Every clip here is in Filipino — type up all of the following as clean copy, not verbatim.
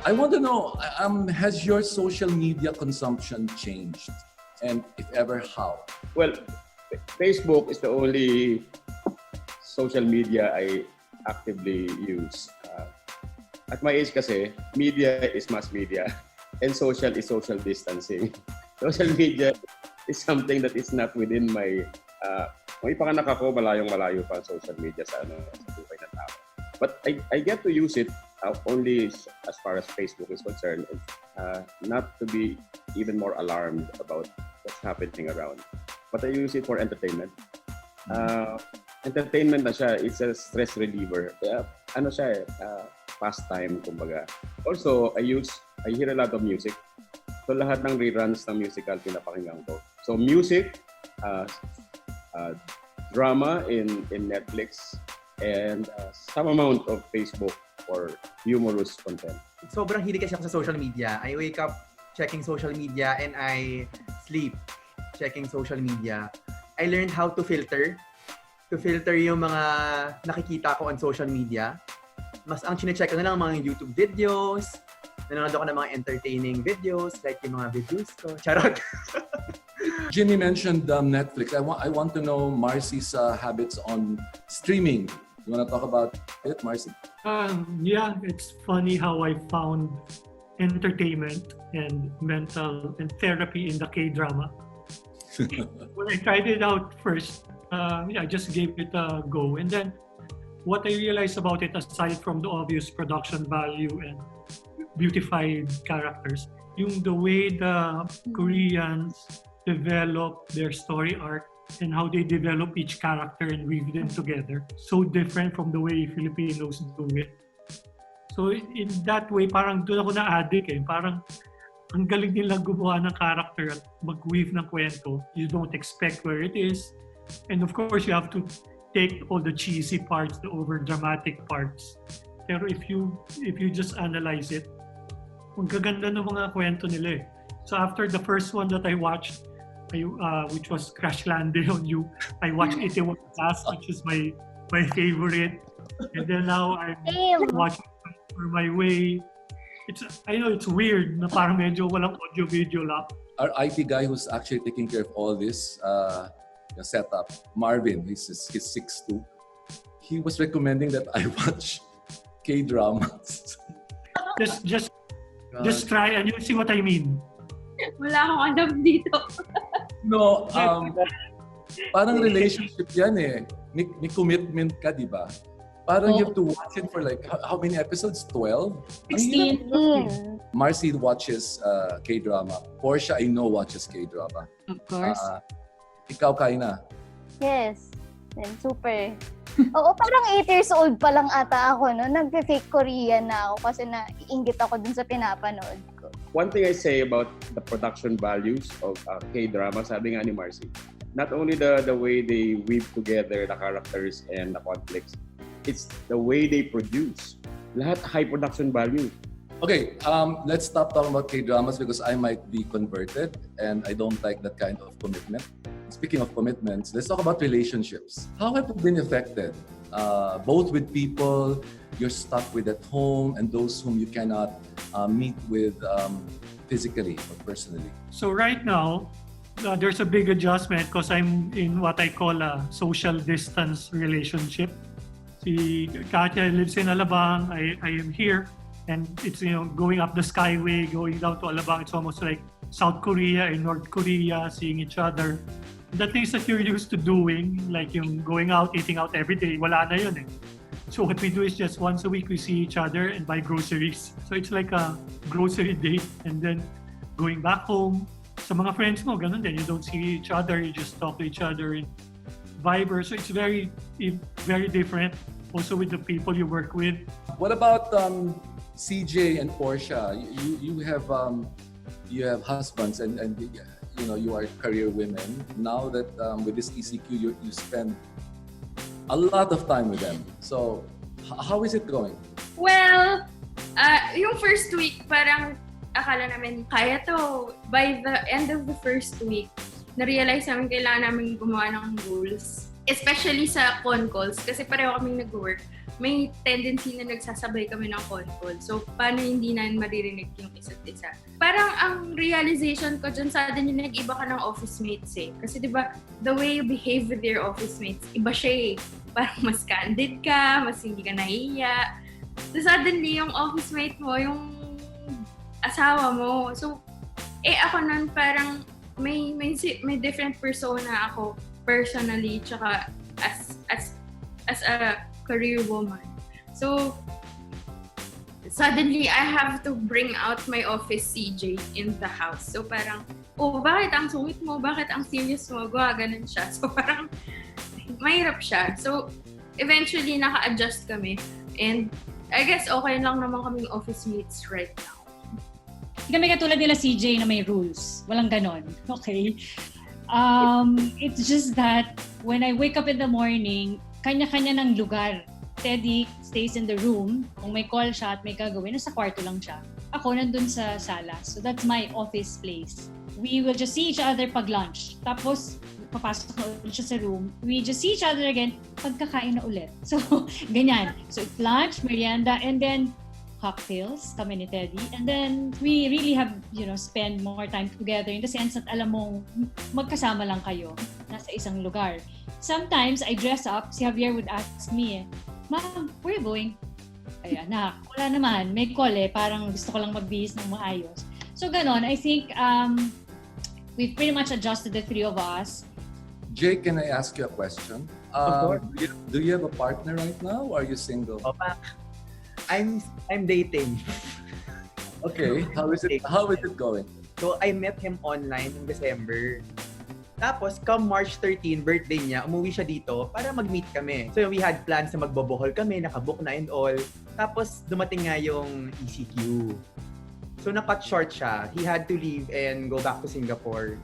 I want to know, has your social media consumption changed? And if ever, how? Well, Facebook is the only social media I actively use. At my age kasi, media is mass media and social is social distancing. Social media is something that is not within my... may panganak ako, malayong-malayo pa social media sa buhay ng tao. But I get to use it only as far as Facebook is concerned, not to be even more alarmed about what's happening around. But I use it for entertainment. Entertainment na siya, it's a stress reliever. Ano siya pastime, kumbaga. Also, I hear a lot of music. So lahat ng reruns ng musical pinapakinggan ko. So music, drama in Netflix, and some amount of Facebook for humorous content. Sobrang hilig kasi ako sa social media. I wake up checking social media and I sleep checking social media. I learned how to filter yung mga nakikita ko on social media. Mas ang chine-check ko na lang mga YouTube videos, nanonood ako ng mga entertaining videos, like yung mga videos ko. Charot! Ginny mentioned Netflix. I want to know Marcy's habits on streaming. You want to talk about it, Marcy? Yeah, it's funny how I found entertainment and mental and therapy in the K-drama. When I tried it out first, I just gave it a go. And then what I realized about it, aside from the obvious production value and beautified characters, the way the Koreans develop their story arc and how they develop each character and weave them together. So different from the way Filipinos do it. So in that way, parang doon ako na-addict eh. Parang ang galing nila gumawa ng character at mag-weave ng kwento. You don't expect where it is. And of course, you have to take all the cheesy parts, the over-dramatic parts. Pero if you just analyze it, ang gaganda ng mga kwento nila eh. So after the first one that I watched, which was Crash Landing on You, I watched It Was Last, which is my favorite. And then now I'm watching For My Way. I know it's weird na parang medyo walang audio-video lang. Our IT guy who's actually taking care of all this setup, Marvin, he's 6'2". He was recommending that I watch K-dramas. Just try and you'll see what I mean. Wala akong alam dito. No, parang relationship yan eh. May commitment ka, di ba? Parang you have to watch it for like, how many episodes? 12? 16. Marcy watches K-drama. Portia, I know, watches K-drama. Of course. Ikaw, Kaina? Yes. Super. Oo, parang 8 years old pa lang ata ako, no? Nag-fake Korean na ako kasi naiinggit ako dun sa pinapanood ko. One thing I say about the production values of K-drama, sabi nga ni Marcy, not only the way they weave together the characters and the conflicts, it's the way they produce. Lahat high production value. Okay, let's stop talking about K-dramas because I might be converted and I don't like that kind of commitment. Speaking of commitments, let's talk about relationships. How have you been affected? Both with people you're stuck with at home and those whom you cannot meet with physically or personally. So right now, there's a big adjustment because I'm in what I call a social distance relationship. Si Katya lives in Alabang, I am here, and it's going up the skyway, going down to Alabang. It's almost like South Korea and North Korea seeing each other. The things that you're used to doing, like yung going out, eating out every day, wala na yun eh. So what we do is just once a week we see each other and buy groceries. So it's like a grocery date and then going back home. Sa mga friends mo, ganun din. You don't see each other, you just talk to each other in Viber. So it's very, very different. Also with the people you work with. What about CJ and Portia? You have husbands and you are career women. Now that with this ECQ, you spend a lot of time with them. So how is it going? Well, yung first week, parang akala namin kaya to. By the end of the first week, na-realize namin kailangan namin gumawa ng rules. especially sa con calls, kasi pareho kaming nag-work, may tendency na nagsasabay kami ng con call. So, paano hindi na maririnig yung isa't isa? Parang ang realization ko dyan, suddenly nag-iba ka ng office mates eh. Kasi diba, the way you behave with your office mates, iba siya eh. Parang mas candid ka, mas hindi ka nahihiya. So, suddenly, yung office mate mo, yung asawa mo. So, ako nun parang may different persona ako personally, tsaka as a career woman. So, suddenly, I have to bring out my office CJ in the house. So, parang, bakit ang sungit mo? Bakit ang serious mo? Ganun siya. So, parang, mahirap siya. So, eventually, naka-adjust kami. And, I guess, okay lang naman kaming office mates right now. Hindi kami katulad nila CJ na may rules. Walang ganon. Okay? It's just that when I wake up in the morning, kanya-kanya ng lugar. Teddy stays in the room. Kung may call siya at may gagawin, nasa kwarto lang siya. Ako nandun sa sala. So that's my office place. We will just see each other pag lunch. Tapos, papasok na ulit siya sa room. We just see each other again pagkakain na ulit. So, ganyan. So, it's lunch, merienda, and then cocktails kami ni Teddy. And then, we really have, spend more time together in the sense that alam mong magkasama lang kayo nasa isang lugar. Sometimes, I dress up. Si Javier would ask me, Ma'am, where are you going? Ayan, wala naman. May call parang gusto ko lang magbihis ng maayos. So, ganon. I think we've pretty much adjusted the three of us. Jake, can I ask you a question? Of course. Do you have a partner right now or are you single? Opa, I'm dating. Okay. How is it going? So, I met him online in December. Tapos, come March 13, birthday niya, umuwi siya dito para mag-meet kami. So, we had plans na magbobohol kami, nakabook na and all. Tapos, dumating nga yung ECQ. So, na-cut short siya. He had to leave and go back to Singapore.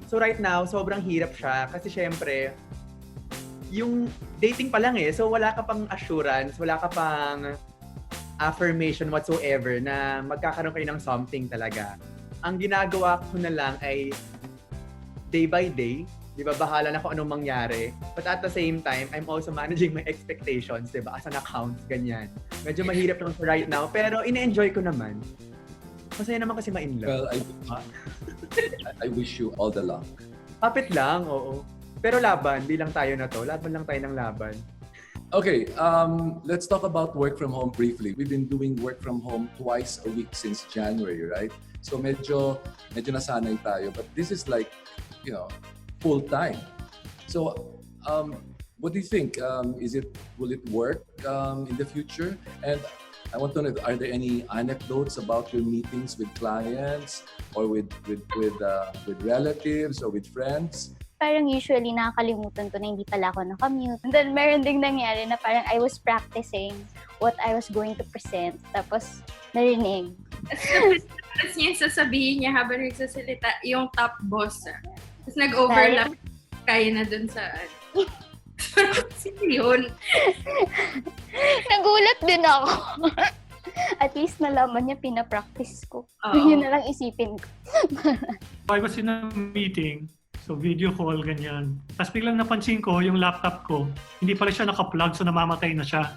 So, right now, sobrang hirap siya kasi syempre, yung dating pa lang so wala ka pang assurance, wala ka pang affirmation whatsoever na magkakaroon kayo ng something talaga. Ang ginagawa ko na lang ay day by day, di ba, bahala na kung anong mangyari. But at the same time, I'm also managing my expectations, di ba, as an account, ganyan. Medyo mahirap lang right now, pero ine-enjoy ko naman. Masaya naman kasi ma-in-love. Well, I wish you all the luck. Kapit lang, oo. Pero laban, di lang tayo na to. Laban lang tayo ng laban. Okay, let's talk about work from home briefly. We've been doing work from home twice a week since January, right? So medyo nasanay tayo, but this is like, full time. So, what do you think? Will it work in the future? And I want to know, are there any anecdotes about your meetings with clients or with relatives or with friends? Parang usually nakakalimutan ko na hindi pala ako na-commute. And then meron ding nangyari na parang I was practicing what I was going to present. Tapos narinig. Tapos niya sasabihin niya habang nagsasalita, yung top boss. Tapos nag-overlap kayo na dun sa sino yun? Nagulat din ako. At least nalaman niya pinapractice ko. Yun na lang isipin ko. I was in a meeting, so video call, ganyan. Tapos biglang napansin ko yung laptop ko, hindi pala siya naka-plug, so namamatay na siya.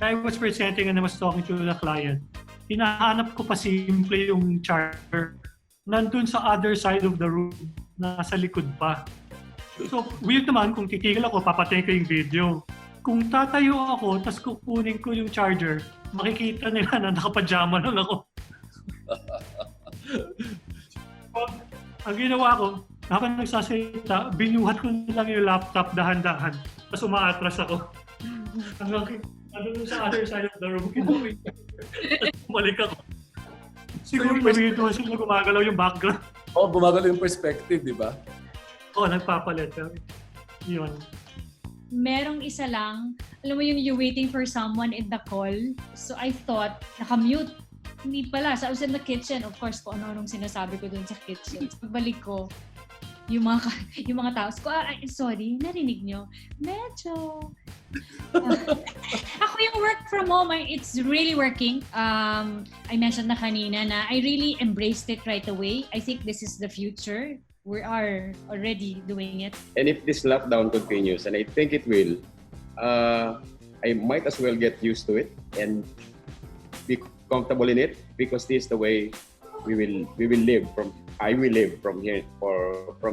I was presenting and I was talking to the client. Hinahanap ko pa simple yung charger. Nandun sa other side of the room, nasa likod pa. So, weird naman kung titigil ako, papatay ko yung video. Kung tatayo ako, tas kukunin ko yung charger, makikita nila na nakapajama lang ako. Ang ginawa ko, habang nagsasalita, binuhat ko lang yung laptop dahan-dahan. Tapos umaatras ako. Hanggang sa other side of the room, kinuwi. Bumalik ako. Siguro nabito sila gumagalaw yung background. Gumagalaw yung perspective, di ba? Nagpapalit. Yun. Merong isa lang, alam mo yung you're waiting for someone in the call. So I thought, nakamute. Hindi pala. So I was in the kitchen. Of course, kung ano-anong sinasabi ko dun sa kitchen. Pagbalik ko, yung mga tao, sorry, narinig nyo? Medyo. Ako yung work from home, it's really working. I mentioned na kanina na I really embraced it right away. I think this is the future. we are already doing it. And if this lockdown continues, and I think it will, I might as well get used to it and be comfortable in it, because this is the way I will live from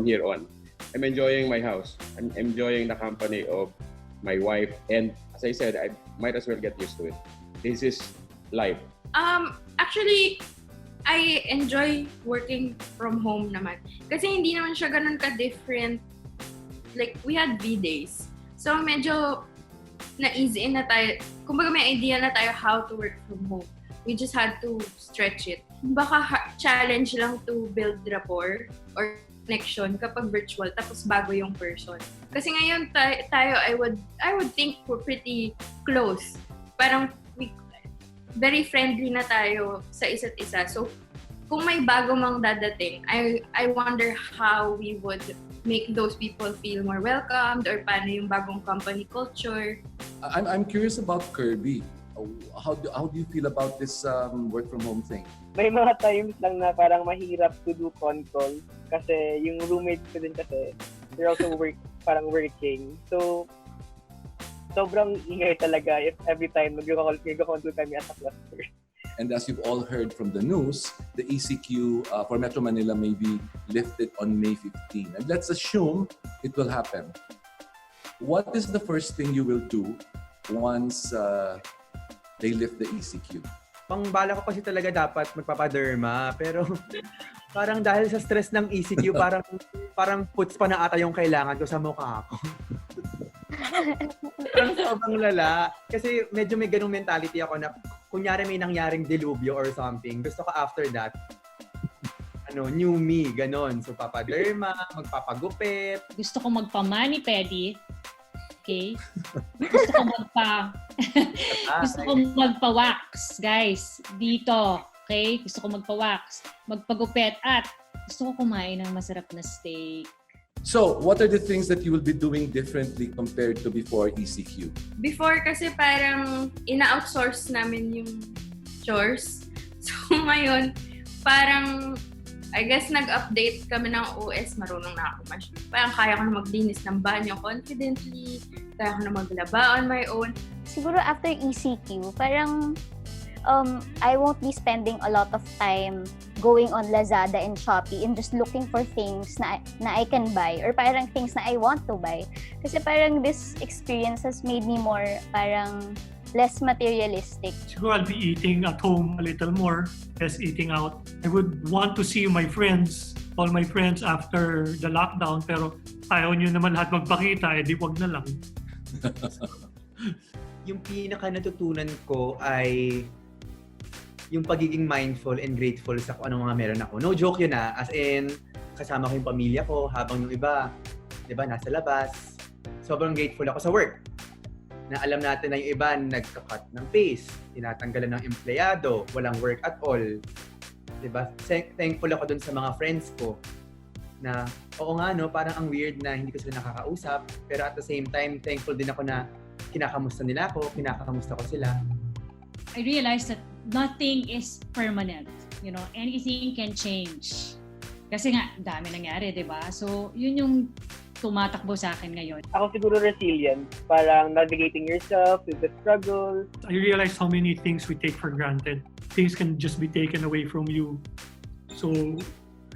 here on. I'm enjoying my house. I'm enjoying the company of my wife, and as I said, I might as well get used to it. This is life. Actually, I enjoy working from home naman. Kasi hindi naman siya ganun ka-different. Like, we had V-days. So, medyo na-easy in na tayo. Kumbaga may idea na tayo how to work from home. We just had to stretch it. Baka challenge lang to build rapport or connection kapag virtual tapos bago yung person. Kasi ngayon tayo, I would think we're pretty close. Parang very friendly na tayo sa isa't isa. So, kung may bago mang dadating, I wonder how we would make those people feel more welcomed or paano yung bagong company culture. I'm curious about Kirby. How do you feel about this work from home thing? May mga times lang na parang mahirap to do con calls kasi yung roommates ko din kasi they're also parang working. So, sobrang ingay talaga if every time nag-control kami as a cluster. And as you've all heard from the news, the ECQ for Metro Manila may be lifted on May 15. And let's assume it will happen. What is the first thing you will do once they lift the ECQ? Pangbala ko kasi talaga dapat magpapaderma, pero parang dahil sa stress ng ECQ, parang puts pa na ata yung kailangan ko sa mukha ko. Parang sobrang lala. Kasi medyo may ganung mentality ako na kunyari may nangyaring dilubyo or something, gusto ko after that, new me, ganon. So, papaderma, magpapagupit. Gusto ko magpa-mani-pedi. Okay? Gusto ko magpa-wax, guys. Dito. Okay? Gusto ko magpa-wax, magpagupit, at gusto ko kumain ng masarap na steak. So, what are the things that you will be doing differently compared to before ECQ? Before kasi parang ina-outsource namin yung chores. So ngayon, parang I guess nag-update kami ng OS, marunong na ako parang kaya ko na maglinis ng banyo confidently, kaya ko na maglaba on my own. Siguro after ECQ, parang I won't be spending a lot of time going on Lazada and Shopee and just looking for things na I can buy or parang things na I want to buy. Kasi parang this experience has made me more parang less materialistic. Siguro I'll be eating at home a little more, less eating out. I would want to see my friends, all my friends after the lockdown, pero ayaw nyo naman lahat magpakita, di wag na lang. Yung pinaka natutunan ko ay yung pagiging mindful and grateful sa kung anong mga meron ako. No joke yun as in, kasama ko yung pamilya ko habang yung iba, di ba, nasa labas. Sobrang grateful ako sa work. Na alam natin na yung iba nagka-cut ng pace, tinatanggalan ng empleyado, walang work at all. Di ba? Thankful ako dun sa mga friends ko na, oo nga no, parang ang weird na hindi ko sila nakakausap, pero at the same time, thankful din ako na kinakamusta nila ako, kinakamusta ko sila. I realized that nothing is permanent. You know, anything can change. Kasi nga, dami nangyari, di ba? So, yun yung tumatakbo sa akin ngayon. Ako siguro resilient, parang navigating yourself with the struggles. I realized how many things we take for granted. Things can just be taken away from you. So,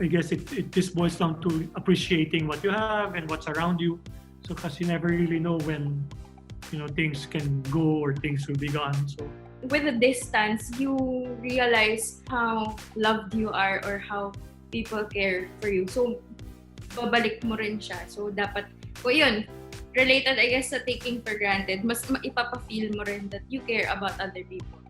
I guess it just boils down to appreciating what you have and what's around you. So, kasi you never really know when, things can go or things will be gone. So, with the distance, you realize how loved you are or how people care for you. So, babalik mo rin siya. So, dapat, yun, related, I guess, sa taking for granted, mas ipapa-feel mo rin that you care about other people.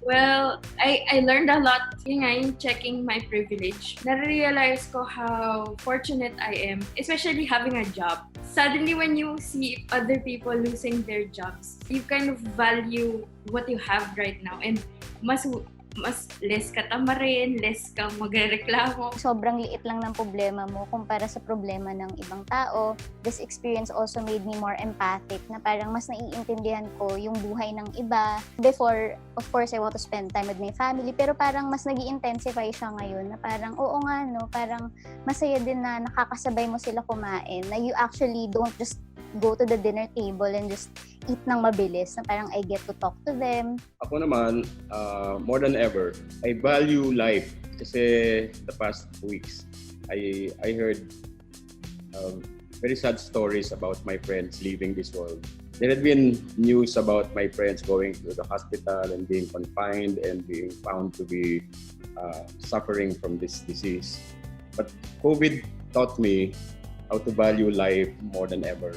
Well, I learned a lot. Yun nga, yung checking my privilege. Narealize ko how fortunate I am, especially having a job. Suddenly, when you see other people losing their jobs, you kind of value what you have right now. And mas mas less ka tamarin, less kang magreklamo. Sobrang liit lang ng problema mo kumpara sa problema ng ibang tao. This experience also made me more empathic na parang mas naiintindihan ko yung buhay ng iba. Before, of course, I want to spend time with my family, pero parang mas nag-i-intensify siya ngayon na parang, oo nga, no, parang masaya din na nakakasabay mo sila kumain, na you actually don't just go to the dinner table and just eat ng mabilis, na parang I get to talk to them. Ako naman, more than ever, I value life. Kasi the past weeks, I heard very sad stories about my friends leaving this world. There had been news about my friends going to the hospital and being confined and being found to be suffering from this disease. But COVID taught me how to value life more than ever,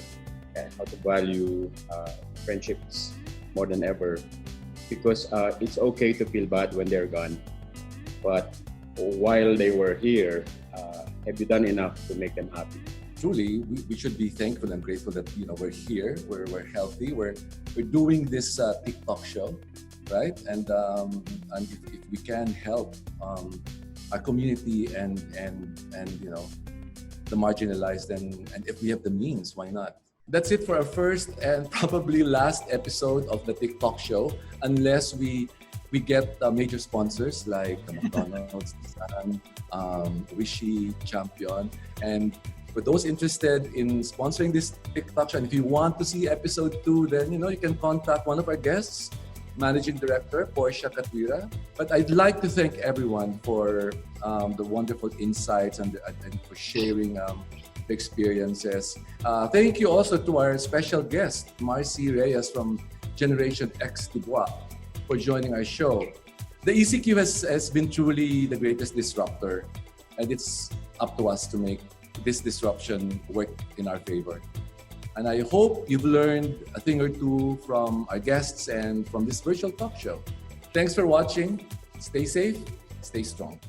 and how to value friendships more than ever, because it's okay to feel bad when they're gone, but while they were here, have you done enough to make them happy? Truly, we should be thankful and grateful that we're here, we're healthy, we're doing this TikTok show, right? And if we can help our community and the marginalized, and if we have the means, why not? That's it for our first and probably last episode of the TikTok Show, unless we get major sponsors like McDonald's, Wishy, Champion. And for those interested in sponsoring this TikTok Show, and if you want to see episode 2, then you can contact one of our guests, Managing Director Portia Katwira. But I'd like to thank everyone for the wonderful insights and for sharing the experiences. Thank you also to our special guest, Marcy Reyes from Generation X Dubois, for joining our show. The ECQ has been truly the greatest disruptor, and it's up to us to make this disruption work in our favor. And I hope you've learned a thing or two from our guests and from this virtual talk show. Thanks for watching. Stay safe, stay strong.